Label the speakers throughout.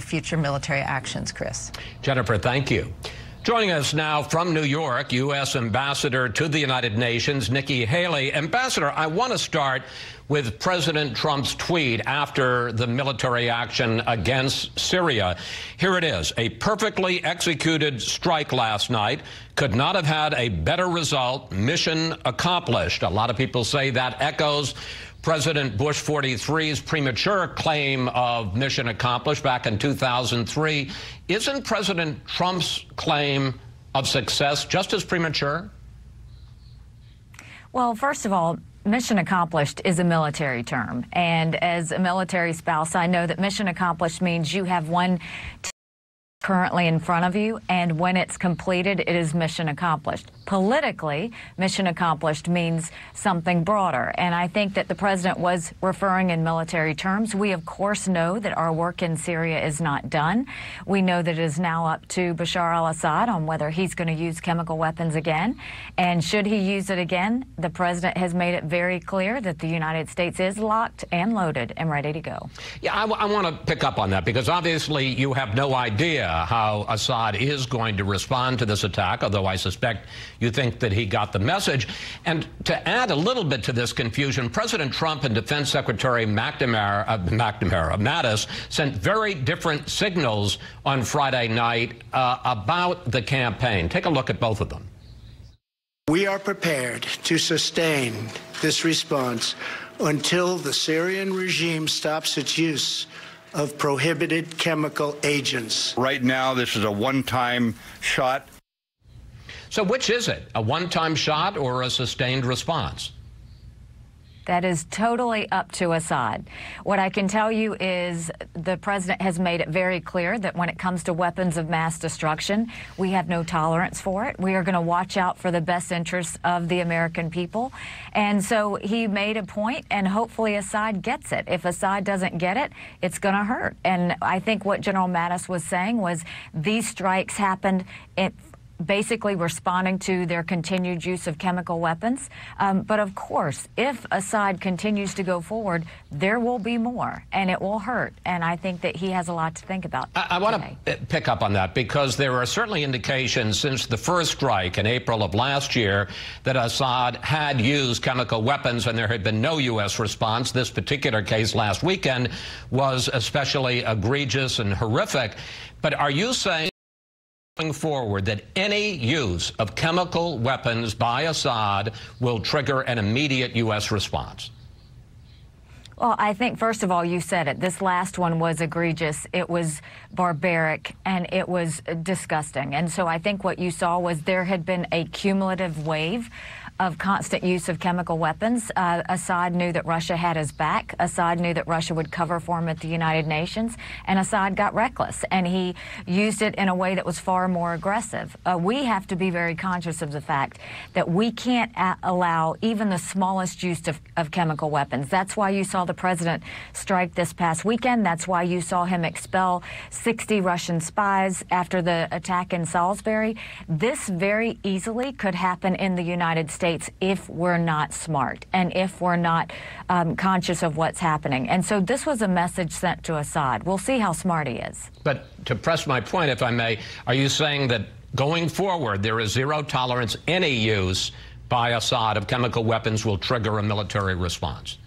Speaker 1: future military actions, Chris.
Speaker 2: Jennifer, thank you. Joining us now from New York, U.S. Ambassador to the United Nations, Nikki Haley. Ambassador, I want to start with President Trump's tweet after the military action against Syria. Here it is. A perfectly executed strike last night. Could not have had a better result. Mission accomplished. A lot of people say that echoes President Bush 43's premature claim of mission accomplished back in 2003. Isn't President Trump's claim of success just as premature?
Speaker 3: Well, first of all, mission accomplished is a military term. And as a military spouse, I know that mission accomplished means you have one currently in front of you, and when it's completed, it is mission accomplished. Politically, mission accomplished means something broader, and I think that the president was referring in military terms. We, of course, know that our work in Syria is not done. We know that it is now up to Bashar al-Assad on whether he's going to use chemical weapons again, and should he use it again, the president has made it very clear that the United States is locked and loaded and ready to go.
Speaker 2: Yeah, I want to pick up on that, because obviously you have no idea how Assad is going to respond to this attack, although I suspect you think that he got the message. And to add a little bit to this confusion, President Trump and Defense Secretary Mattis sent very different signals on Friday night about the campaign. Take a look at both of them.
Speaker 4: We are prepared to sustain this response until the Syrian regime stops its use of prohibited chemical agents.
Speaker 5: Right now, this is a one-time shot.
Speaker 2: So which is it, a one-time shot or a sustained response?
Speaker 3: That is totally up to Assad. What I can tell you is the president has made it very clear that when it comes to weapons of mass destruction, we have no tolerance for it. We are going to watch out for the best interests of the American people. And so he made a point, and hopefully Assad gets it. If Assad doesn't get it, it's going to hurt. And I think what General Mattis was saying was these strikes happened basically responding to their continued use of chemical weapons. But of course, if Assad continues to go forward, there will be more, and it will hurt. And I think that he has a lot to think about.
Speaker 2: I want to pick up on that, because there are certainly indications since the first strike in April of last year that Assad had used chemical weapons, and there had been no U.S. response. This particular case last weekend was especially egregious and horrific. But are you saying going forward that any use of chemical weapons by Assad will trigger an immediate U.S. response?
Speaker 3: Well, I think, first of all, you said it. This last one was egregious. It was barbaric, and it was disgusting. And so I think what you saw was there had been a cumulative wave of constant use of chemical weapons. Assad knew that Russia had his back. Assad knew that Russia would cover for him at the United Nations, and Assad got reckless, and he used it in a way that was far more aggressive. We have to be very conscious of the fact that we can't allow even the smallest use of chemical weapons. That's why you saw the president strike this past weekend. That's why you saw him expel 60 Russian spies after the attack in Salisbury. This very easily could happen in the United States if we're not smart and if we're not conscious of what's happening. And so this was a message sent to Assad. We'll see how smart he is.
Speaker 2: But to press my point, if I may, are you saying that going forward there is zero tolerance? Any use by Assad of chemical weapons will trigger a military response?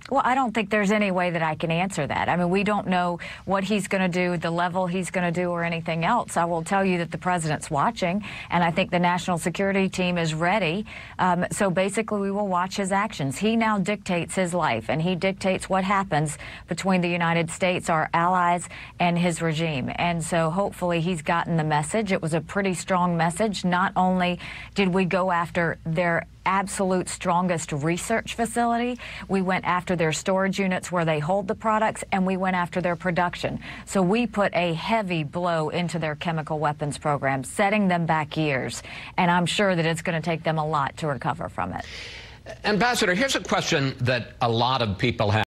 Speaker 3: Well, I don't think there's any way that I can answer that. I mean, we don't know what he's going to do, the level he's going to do, or anything else. I will tell you that the president's watching, and I think the national security team is ready. So basically, we will watch his actions. He now dictates his life, and he dictates what happens between the United States, our allies, and his regime. And so hopefully he's gotten the message. It was a pretty strong message. Not only did we go after their absolute strongest research facility, we went after their storage units where they hold the products, and we went after their production. So we put a heavy blow into their chemical weapons program, setting them back years. And I'm sure that it's going to take them a lot to recover from it.
Speaker 2: Ambassador, here's a question that a lot of people have.